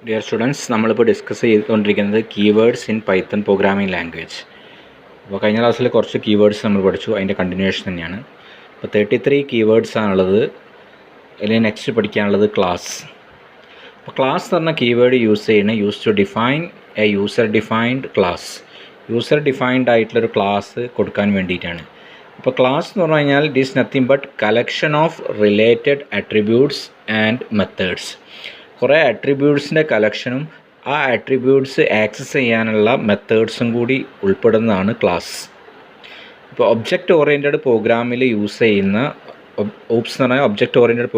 Dear students, നമ്മളിപ്പോൾ discuss ചെയ്തുകൊണ്ടിരിക്കുന്നത് keywords in Python programming language. അപ്പോൾ കഴിഞ്ഞ ക്ലാസ്സിൽ കുറച്ച് കീവേഡ്സ് നമ്മൾ പഠിച്ചു, അതിൻ്റെ കണ്ടിന്യൂവേഷൻ തന്നെയാണ്. അപ്പോൾ 33 കീവേഡ്സ് ആണുള്ളത്. അല്ലെങ്കിൽ നെക്സ്റ്റ് പഠിക്കാനുള്ളത് ക്ലാസ്. അപ്പോൾ ക്ലാസ് എന്ന് പറഞ്ഞ keyword use to define a user defined class. User defined ആയിട്ടുള്ളൊരു ക്ലാസ് കൊടുക്കാൻ വേണ്ടിയിട്ടാണ്. അപ്പോൾ ക്ലാസ് എന്ന് പറഞ്ഞു കഴിഞ്ഞാൽ it is nothing but collection of related attributes and methods. കുറേ അട്രിബ്യൂട്ട്സിൻ്റെ കളക്ഷനും ആ അട്രിബ്യൂട്ട്സ് ആക്സസ് ചെയ്യാനുള്ള മെത്തേഡ്സും കൂടി ഉൾപ്പെടുന്നതാണ് ക്ലാസ്. ഇപ്പോൾ ഒബ്ജക്റ്റ് ഓറിയൻറ്റഡ് പ്രോഗ്രാമിൽ യൂസ് ചെയ്യുന്ന ഓപ്സ് എന്ന് പറഞ്ഞാൽ ഒബ്ജക്റ്റ് ഓറിയൻറ്റഡ്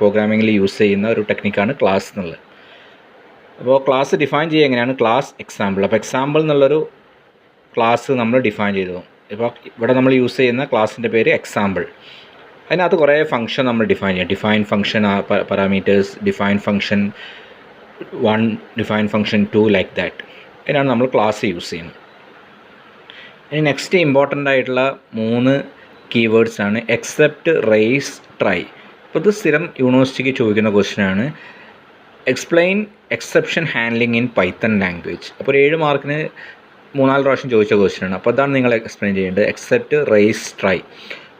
പ്രോഗ്രാമിങ്ങിൽ യൂസ് ചെയ്യുന്ന ഒരു ടെക്നിക്കാണ് ക്ലാസ് എന്നുള്ളത്. അപ്പോൾ ക്ലാസ് ഡിഫൈൻ ചെയ്യുക എങ്ങനെയാണ്? Class example. അപ്പോൾ എക്സാമ്പിൾ എന്നുള്ളൊരു ക്ലാസ് നമ്മൾ ഡിഫൈൻ ചെയ്തു. ഇപ്പോൾ ഇവിടെ നമ്മൾ യൂസ് ചെയ്യുന്ന ക്ലാസ്സിൻ്റെ പേര് എക്സാമ്പിൾ. അതിനകത്ത് കുറേ ഫംഗ്ഷൻ നമ്മൾ ഡിഫൈൻ ചെയ്യാം. Define function parameters, define function 1, define function 2, like that. അതിനാണ് നമ്മൾ ക്ലാസ് യൂസ് ചെയ്യുന്നത്. ഇനി നെക്സ്റ്റ് ഇമ്പോർട്ടൻ്റ് ആയിട്ടുള്ള 3 കീവേഡ്സ് ആണ് എക്സെപ്റ്റ്, റേസ്, ട്രൈ. അപ്പോൾ ഇത് സ്ഥിരം യൂണിവേഴ്സിറ്റിക്ക് ചോദിക്കുന്ന ക്വസ്റ്റ്യനാണ്. Explain exception handling in Python language. അപ്പോൾ ഒരു 7 മാർക്കിന് 3-4 പ്രാവശ്യം ചോദിച്ച ക്വസ്റ്റ്യനാണ്. അപ്പോൾ അതാണ് നിങ്ങൾ എക്സ്പ്ലെയിൻ ചെയ്യേണ്ടത്. Except, raise, try.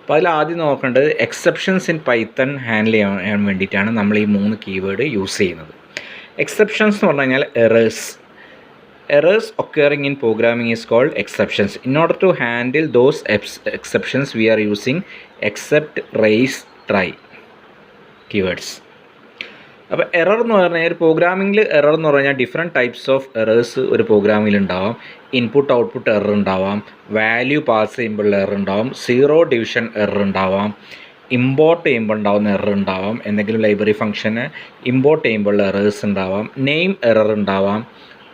അപ്പോൾ അതിൽ ആദ്യം നോക്കേണ്ടത് എക്സെപ്ഷൻസ് ഇൻ പൈത്തൺ ഹാൻഡിൽ ചെയ്യാൻ വേണ്ടിയിട്ടാണ് നമ്മൾ ഈ 3 കീവേഡ് യൂസ് ചെയ്യുന്നത്. എക്സെപ്ഷൻസ് എന്ന് പറഞ്ഞു കഴിഞ്ഞാൽ errors occurring in programming is called exceptions. In order to handle those exceptions we are using except, raise, try keywords. അപ്പോൾ എറർ എന്ന് പറഞ്ഞാൽ ഒരു പ്രോഗ്രാമിങ്ങിൽ എറർ എന്ന് പറഞ്ഞാൽ ഡിഫറെൻറ്റ് ടൈപ്സ് ഓഫ് എറേഴ്സ് ഒരു പ്രോഗ്രാമിൽ ഉണ്ടാവാം. ഇൻപുട്ട് ഔട്ട്പുട്ട് എറർ ഉണ്ടാവാം, വാല്യൂ പാസ് ചെയ്യുമ്പോൾ എറർ ഉണ്ടാവാം, സീറോ ഡിവിഷൻ എറർ ഉണ്ടാവാം, ഇമ്പോർട്ട് ചെയ്യുമ്പോൾ ഉണ്ടാവുന്ന എറർ ഉണ്ടാവാം, എന്തെങ്കിലും ലൈബ്രറി ഫംഗ്ഷന് ഇമ്പോർട്ട് ചെയ്യുമ്പോൾ എറേഴ്സ് ഉണ്ടാവാം, നെയിം എറർ ഉണ്ടാവാം,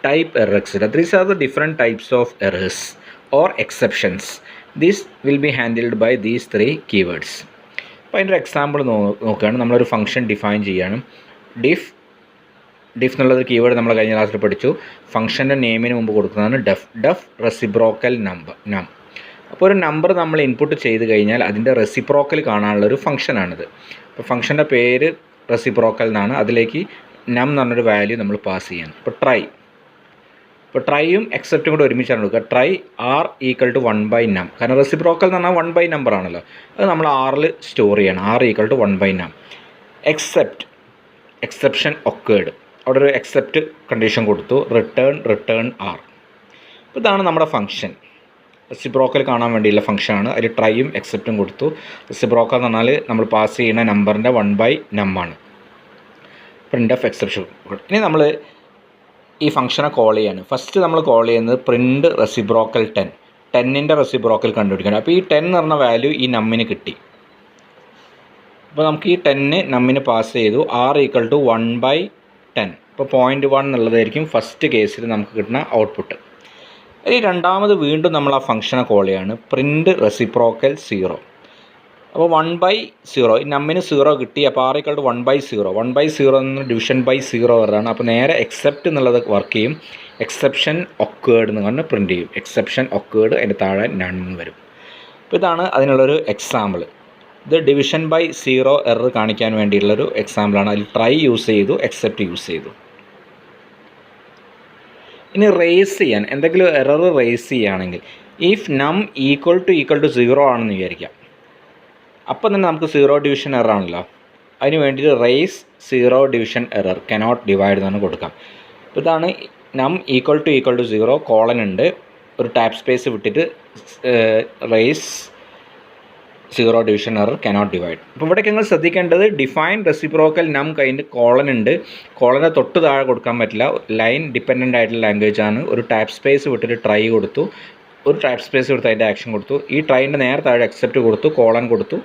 type error etcetera. These are the different types of errors or exceptions. These will be handled by these 3 keywords. അപ്പോൾ അതിൻ്റെ ഒരു എക്സാമ്പിൾ നോക്കുകയാണ്. നമ്മളൊരു ഫംഗ്ഷൻ ഡിഫൈൻ ചെയ്യാണ്. ഡിഫ് എന്നുള്ളൊരു കീവേഡ് നമ്മൾ കഴിഞ്ഞ ക്ലാസ്സിൽ പഠിച്ചു. ഫംഗ്ഷൻ്റെ നെയിമിന് മുമ്പ് കൊടുക്കുന്നതാണ് ഡെഫ് റെസിപ്രോക്കൽ നം. അപ്പോൾ ഒരു നമ്പർ നമ്മൾ ഇൻപുട്ട് ചെയ്ത് കഴിഞ്ഞാൽ അതിൻ്റെ റെസിപ്രോക്കൽ കാണാനുള്ളൊരു ഫംഗ്ഷനാണിത്. അപ്പോൾ ഫംഗ്ഷൻ്റെ പേര് റെസിപ്രോക്കൽ എന്നാണ്. അതിലേക്ക് നം എന്ന് പറഞ്ഞൊരു വാല്യൂ നമ്മൾ പാസ് ചെയ്യണം. ഇപ്പോൾ ട്രൈയും എക്സെപ്റ്റും കൂടെ ഒരുമിച്ചാണ് കൊടുക്കുക. Try r equal to 1/num. കാരണം റെസിപ്രോക്കൽ എന്ന് പറഞ്ഞാൽ 1 നമ്പർ ആണല്ലോ. അത് നമ്മൾ ആറിൽ സ്റ്റോർ ചെയ്യണം. R equal to 1/num. Exception occurred. അവിടെ ഒരു എക്സെപ്റ്റ് കണ്ടീഷൻ കൊടുത്തു. Return r. അപ്പോൾ ഇതാണ് നമ്മുടെ ഫംഗ്ഷൻ. റെസിപ്രോക്കൽ കാണാൻ വേണ്ടിയുള്ള ഫംഗ്ഷനാണ്. അതിൽ ട്രൈയും എക്സെപ്റ്റും കൊടുത്തു. റെസിപ്രോക്കൽ എന്ന് പറഞ്ഞാൽ നമ്മൾ പാസ് ചെയ്യുന്ന നമ്പറിൻ്റെ 1/num ആണ്. Print of exception. ഇനി നമ്മൾ ഈ ഫംഗ്ഷനെ കോൾ ചെയ്യാണ്. ഫസ്റ്റ് നമ്മൾ കോൾ ചെയ്യുന്നത് പ്രിൻ്റ് റെസിപ്രോക്കൽ 10ൻ്റെ റെസിപ്രോക്കൽ കണ്ടുപിടിക്കണം. അപ്പോൾ ഈ 10 എന്ന് പറഞ്ഞ വാല്യൂ ഈ നമ്മിന് കിട്ടി. അപ്പോൾ നമുക്ക് ഈ 10 നമ്മിന് പാസ് ചെയ്തു. R equal to 1/10. ഇപ്പോൾ 0.1 എന്നുള്ളതായിരിക്കും ഫസ്റ്റ് കേസിൽ നമുക്ക് കിട്ടുന്ന ഔട്ട്പുട്ട്. ഈ രണ്ടാമത് വീണ്ടും നമ്മൾ ആ ഫംഗ്ഷനെ കോൾ ചെയ്യാണ്. Print reciprocal 0. അപ്പോൾ 1/0 ഈ നമ്മിന് 0 കിട്ടി. അപ്പോൾ ആർ ഈക്വൽ ടു 1/0. 1/0 എന്ന് ഡിവിഷൻ ബൈ 0 വരാണ്. അപ്പോൾ നേരെ എക്സെപ്റ്റ് എന്നുള്ളത് വർക്ക് ചെയ്യും. എക്സെപ്ഷൻ ഒക്കേർഡ് എന്ന് പറഞ്ഞ് പ്രിൻ്റ് ചെയ്യും. എക്സെപ്ഷൻ ഒക്കേർഡ് അതിൻ്റെ താഴെ നൺ വരും. അപ്പോൾ ഇതാണ് അതിനുള്ളൊരു എക്സാമ്പിൾ. ഇത് ഡിവിഷൻ ബൈ 0 എറർ കാണിക്കാൻ വേണ്ടിയുള്ളൊരു എക്സാമ്പിളാണ്. അതിൽ ട്രൈ യൂസ് ചെയ്തു, എക്സെപ്റ്റ് യൂസ് ചെയ്തു. ഇനി റേസ് ചെയ്യാൻ എന്തെങ്കിലും എറർ റേസ് ചെയ്യുകയാണെങ്കിൽ ഇഫ് നം ഈക്വൽ ടു 0 ആണെന്ന് വിചാരിക്കാം. അപ്പം തന്നെ നമുക്ക് 0 ഡിവിഷൻ എറർ ആണല്ലോ. അതിന് വേണ്ടിയിട്ട് raise 0 division error cannot divide എന്നാണ് കൊടുക്കാം. അപ്പോൾ ഇതാണ് നം ഈക്വൽ ടു 0 കോളൻ ഉണ്ട്. ഒരു ടാപ്പ് സ്പേസ് വിട്ടിട്ട് raise 0 division error cannot divide. അപ്പോൾ ഇവിടേക്ക് നിങ്ങൾ ശ്രദ്ധിക്കേണ്ടത് ഡിഫൈൻ റെസിപ്രോക്കൽ നം കഴിഞ്ഞ് കോളൻ ഉണ്ട്. കോളനെ തൊട്ട് താഴെ കൊടുക്കാൻ പറ്റില്ല. ലൈൻ ഡിപ്പെൻഡൻ്റ് ആയിട്ടുള്ള ലാംഗ്വേജ് ആണ്. ഒരു ടാപ്പ് സ്പേസ് വിട്ടിട്ട് ട്രൈ കൊടുത്തു, ഒരു ടാപ്പ് സ്പേസ് കൊടുത്ത് അതിൻ്റെ ആക്ഷൻ കൊടുത്തു. ഈ ട്രൈൻ്റെ നേരെ താഴെ എക്സെപ്റ്റ് കൊടുത്തു, കോളൻ കൊടുത്തു,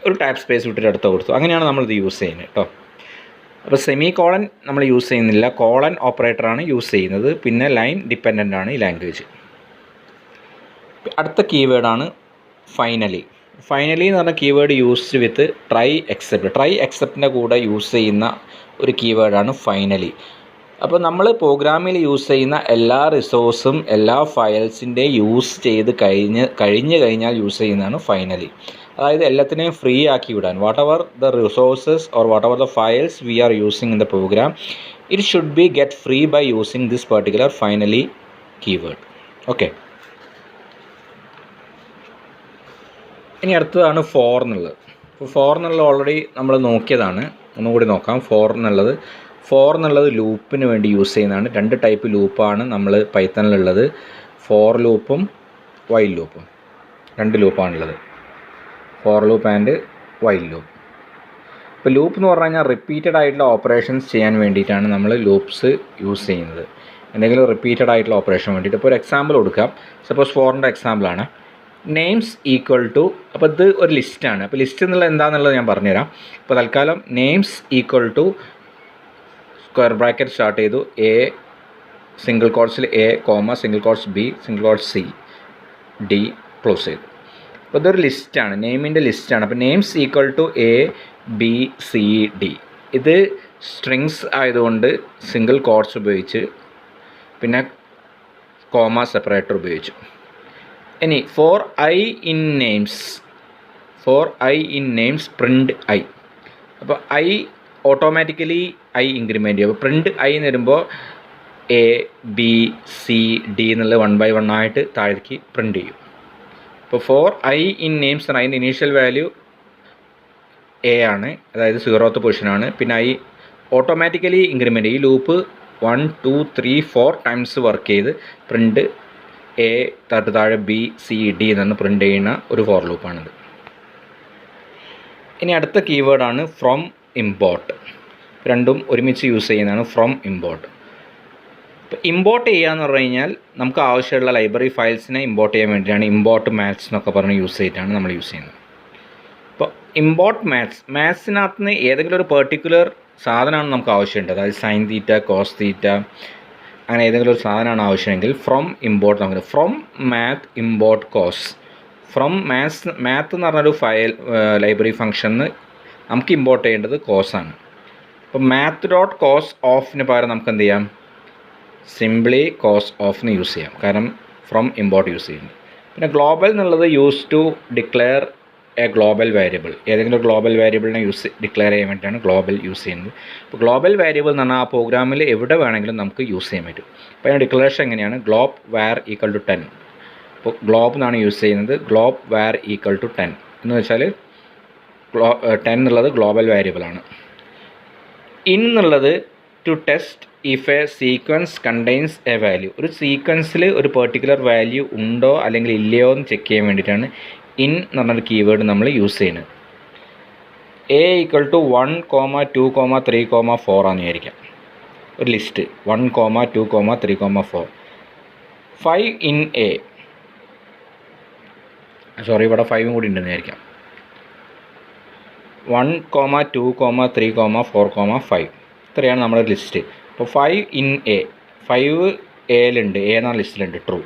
ഒരു ടാപ്പ് സ്പേസ് വിട്ടിട്ട് അടുത്ത് കൊടുത്തു. അങ്ങനെയാണ് നമ്മളിത് യൂസ് ചെയ്യുന്നത് കേട്ടോ. അപ്പോൾ സെമി കോളൻ നമ്മൾ യൂസ് ചെയ്യുന്നില്ല. കോളൻ ഓപ്പറേറ്ററാണ് യൂസ് ചെയ്യുന്നത്. പിന്നെ ലൈൻ ഡിപ്പെൻഡൻ്റ് ആണ് ഈ ലാംഗ്വേജ്. അടുത്ത കീവേഡാണ് ഫൈനലി എന്ന് പറഞ്ഞ കീവേഡ് യൂസ്ഡ് വിത്ത് ട്രൈ എക്സെപ്റ്റിൻ്റെ കൂടെ യൂസ് ചെയ്യുന്ന ഒരു കീവേഡാണ് ഫൈനലി. അപ്പോൾ നമ്മൾ പ്രോഗ്രാമിൽ യൂസ് ചെയ്യുന്ന എല്ലാ റിസോഴ്സും എല്ലാ ഫയൽസിൻ്റെയും യൂസ് ചെയ്ത് കഴിഞ്ഞാൽ യൂസ് ചെയ്യുന്നതാണ് ഫൈനലി. അതായത് എല്ലാത്തിനെയും ഫ്രീ ആക്കി വിടാൻ whatever the resources or whatever the files we are using in the program it should be get free by using this particular finally keyword. Okay, ഇനി അടുത്തതാണ് four എന്നുള്ളത്. അപ്പോൾ four എന്നുള്ളത് already നമ്മൾ നോക്കിയതാണ്, ഒന്നുകൂടി നോക്കാം. ഫോർ എന്നുള്ളത് ലൂപ്പിന് വേണ്ടി യൂസ് ചെയ്യുന്നതാണ്. 2 ടൈപ്പ് ലൂപ്പാണ് നമ്മൾ പൈത്തണിലുള്ളത്, ഫോർ ലൂപ്പും വൈൽ ലൂപ്പും. 2 ലൂപ്പാണുള്ളത്, for loop and while loop. ഇപ്പോൾ ലൂപ്പ് എന്ന് പറഞ്ഞു കഴിഞ്ഞാൽ റിപ്പീറ്റഡ് ആയിട്ടുള്ള ഓപ്പറേഷൻസ് ചെയ്യാൻ വേണ്ടിയിട്ടാണ് നമ്മൾ ലൂപ്പ്സ് യൂസ് ചെയ്യുന്നത്, എന്തെങ്കിലും റിപ്പീറ്റഡ് ആയിട്ടുള്ള ഓപ്പറേഷൻ വേണ്ടിയിട്ട്. ഇപ്പോൾ ഒരു എക്സാമ്പിൾ കൊടുക്കാം. സപ്പോസ് ഫോറിൻ്റെ എക്സാമ്പിളാണ് നെയിംസ് ഈക്വൽ ടു, അപ്പോൾ ഇത് ഒരു ലിസ്റ്റാണ്. അപ്പോൾ ലിസ്റ്റ് എന്നുള്ളത് എന്താണെന്നുള്ളത് ഞാൻ പറഞ്ഞുതരാം. ഇപ്പോൾ തൽക്കാലം names equal to square bracket start ചെയ്തു, എ സിംഗിൾ കോട്ട്സിൽ A comma single quotes B single quotes C D close ചെയ്തു. അപ്പോൾ ഇതൊരു ലിസ്റ്റാണ്, നെയിമിൻ്റെ ലിസ്റ്റാണ്. അപ്പോൾ names equal to A B C D. ഇത് സ്ട്രിങ്സ് ആയതുകൊണ്ട് സിംഗിൾ കോട്ട്സ് ഉപയോഗിച്ച് പിന്നെ കോമ സെപ്പറേറ്റർ ഉപയോഗിച്ചു. ഇനി for I in names print I. അപ്പോൾ ഐ ഓട്ടോമാറ്റിക്കലി ഐ ഇൻക്രിമെൻ്റ് ചെയ്യും. അപ്പോൾ പ്രിൻ്റ് ഐ എന്ന് വരുമ്പോൾ എ ബി സി ഡി എന്നുള്ളത് 1 by 1 ആയിട്ട് താഴേക്ക് പ്രിൻ്റ് ചെയ്യും. അപ്പോൾ ഫോർ ഐ ഇൻ നെയിംസ് എന്ന് പറയുന്നത് ഇനീഷ്യൽ വാല്യൂ എ ആണ്, അതായത് 0th പൊസിഷനാണ്. പിന്നെ ഐ ഓട്ടോമാറ്റിക്കലി ഇൻക്രിമെൻ്റ്, ഈ ലൂപ്പ് 1 2 3 4 ടൈംസ് വർക്ക് ചെയ്ത് പ്രിൻ്റ് എ താഴെ ബി സി ഡി എന്നാണ് പ്രിൻ്റ് ചെയ്യുന്ന ഒരു ഫോർ ലൂപ്പാണിത്. ഇനി അടുത്ത കീവേഡാണ് ഫ്രം ഇമ്പോർട്ട്. രണ്ടും ഒരുമിച്ച് യൂസ് ചെയ്യുന്നതാണ് ഫ്രം ഇമ്പോർട്ട്. ഇപ്പോൾ ഇമ്പോർട്ട് ചെയ്യുക എന്ന് പറഞ്ഞു കഴിഞ്ഞാൽ നമുക്ക് ആവശ്യമുള്ള ലൈബ്രറി ഫയൽസിനെ ഇമ്പോർട്ട് ചെയ്യാൻ വേണ്ടിയിട്ടാണ് ഇമ്പോർട്ട് മാത്സ് എന്നൊക്കെ പറഞ്ഞ് യൂസ് ചെയ്തിട്ടാണ് നമ്മൾ യൂസ് ചെയ്യുന്നത്. ഇപ്പോൾ ഇമ്പോർട്ട് മാത്സിനകത്ത് നിന്ന് ഏതെങ്കിലും ഒരു പെർട്ടിക്കുലർ സാധനമാണ് നമുക്ക് ആവശ്യമുണ്ട്, അതായത് സൈൻ തീറ്റ കോസ് തീറ്റ അങ്ങനെ ഏതെങ്കിലും ഒരു സാധനമാണ് ആവശ്യമെങ്കിൽ ഫ്രം ഇമ്പോർട്ട് നമുക്ക് from math import cos. From math എന്ന് പറഞ്ഞൊരു ഫയൽ ലൈബ്രറി ഫംഗ്ഷന് നമുക്ക് ഇമ്പോർട്ട് ചെയ്യേണ്ടത് കോസാണ്. അപ്പോൾ മാത്ത് ഡോട്ട് കോസ് ഓഫിന് പകരം നമുക്ക് എന്ത് ചെയ്യാം, സിംപ്ലി കോസ് ഓഫിന് യൂസ് ചെയ്യാം, കാരണം ഫ്രം ഇമ്പോർട്ട് യൂസ് ചെയ്യുന്നത്. പിന്നെ ഗ്ലോബൽ എന്നുള്ളത് use to declare a global variable, ഏതെങ്കിലും ഗ്ലോബൽ വേരിയബിളിനെ ഡിക്ലെയർ ചെയ്യാൻ വേണ്ടിയിട്ടാണ് ഗ്ലോബൽ യൂസ് ചെയ്യുന്നത്. അപ്പോൾ ഗ്ലോബൽ വേരിയബിൾ എന്ന് പറഞ്ഞാൽ ആ പ്രോഗ്രാമിൽ എവിടെ വേണമെങ്കിലും നമുക്ക് യൂസ് ചെയ്യാൻ പറ്റും. അപ്പോൾ അതിൻ്റെ ഡിക്ലറേഷൻ എങ്ങനെയാണ്, ഗ്ലോബ് വാർ ഈക്വൽ ടു 10. അപ്പോൾ ഗ്ലോബ് എന്നാണ് യൂസ് ചെയ്യുന്നത്, ഗ്ലോബ് വാർ ഈക്വൽ ടു 10 എന്ന് വെച്ചാൽ 10 എന്നുള്ളത് ഗ്ലോബൽ വേരിയബിളാണ്. ഇൻ എന്നുള്ളത് to test if a sequence contains a value, ഒരു സീക്വൻസിൽ ഒരു പെർട്ടിക്കുലർ വാല്യൂ ഉണ്ടോ അല്ലെങ്കിൽ ഇല്ലയോ എന്ന് ചെക്ക് ചെയ്യാൻ വേണ്ടിയിട്ടാണ് ഇൻ എന്ന് പറഞ്ഞൊരു കീവേഡ് നമ്മൾ യൂസ് ചെയ്യുന്നത്. എ ഈക്വൽ ടു 1, 2, 3, 4 ആണെന്ന് വിചാരിക്കാം, ഒരു ലിസ്റ്റ് 1, 2, 3, 4. 5 ഇൻ എ, സോറി ഇവിടെ 5 കൂടി ഉണ്ടെന്ന് വിചാരിക്കാം. 1, 2, 3, 4, 5 ഇത്രയാണ് നമ്മുടെ ലിസ്റ്റ്. അപ്പോൾ 5 ഇൻ എ, 5 എയിലുണ്ട്, എ എന്ന ലിസ്റ്റിലുണ്ട്, ട്രൂ.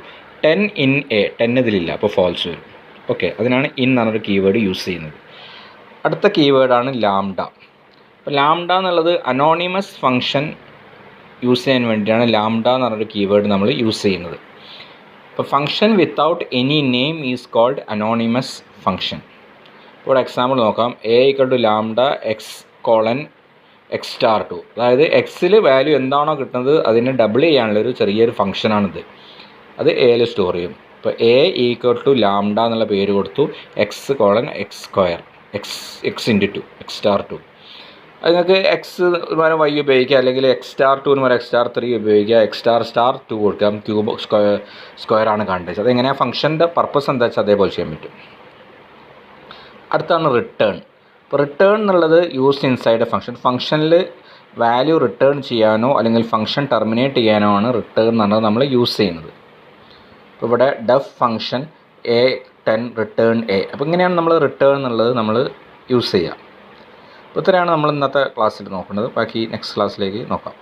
10 ഇൻ എ, 10 ഇതിലില്ല, അപ്പോൾ ഫാൾസ് വരും. ഓക്കെ, അതിനാണ് ഇൻ എന്നൊരു കീവേഡ് യൂസ് ചെയ്യുന്നത്. അടുത്ത കീവേഡാണ് ലാംഡ. അപ്പോൾ ലാംഡ എന്നുള്ളത് അനോണിമസ് ഫംഗ്ഷൻ യൂസ് ചെയ്യാൻ വേണ്ടിയിട്ടാണ് ലാംഡ എന്ന് പറഞ്ഞൊരു കീവേഡ് നമ്മൾ യൂസ് ചെയ്യുന്നത്. അപ്പോൾ function without any name is called anonymous function. ഇപ്പോൾ എക്സാമ്പിൾ നോക്കാം. A equal to lambda x colon x star 2, അതായത് എക്സിൽ വാല്യൂ എന്താണോ കിട്ടുന്നത് അതിനെ ഡബിൾ ചെയ്യാനുള്ളൊരു ചെറിയൊരു ഫംഗ്ഷനാണിത്, അത് എയിൽ സ്റ്റോർ ചെയ്യും. ഇപ്പോൾ എ ഈക്വൽ ടു ലാംഡ എന്നുള്ള പേര് കൊടുത്തു, X colon X square X into 2 X star 2. അത് നിങ്ങൾക്ക് എക്സ് പകരം വൈ ഉപയോഗിക്കുക, അല്ലെങ്കിൽ എക്സ് സ്റ്റാർ 2 പകരം എക്സ് സ്റ്റാർ 3 ഉപയോഗിക്കുക, എക്സ് സ്റ്റാർ 2 കൊടുക്കാം, ക്യൂബ് സ്ക്വയറാണ് കണ്ടത്. അതെങ്ങനെയാണ് ഫംഗ്ഷൻ്റെ പർപ്പസ് എന്താ വെച്ചാൽ അതേപോലെ ചെയ്യാൻ പറ്റും. അടുത്താണ് റിട്ടേൺ. ഇപ്പോൾ റിട്ടേൺ എന്നുള്ളത് യൂസ് ഇൻസൈഡ് എ ഫംഗ്ഷൻ, ഫംഗ്ഷനിൽ വാല്യൂ റിട്ടേൺ ചെയ്യാനോ അല്ലെങ്കിൽ ഫംഗ്ഷൻ ടെർമിനേറ്റ് ചെയ്യാനോ ആണ് റിട്ടേൺ എന്ന് പറഞ്ഞത് നമ്മൾ യൂസ് ചെയ്യുന്നത്. ഇപ്പോൾ ഇവിടെ def function A10 return A. അപ്പോൾ ഇങ്ങനെയാണ് നമ്മൾ റിട്ടേൺ എന്നുള്ളത് നമ്മൾ യൂസ് ചെയ്യുക. അപ്പോൾ ഇത്രയാണ് നമ്മൾ ഇന്നത്തെ ക്ലാസ്സിൽ നോക്കുന്നത്. ബാക്കി നെക്സ്റ്റ് ക്ലാസ്സിലേക്ക് നോക്കാം.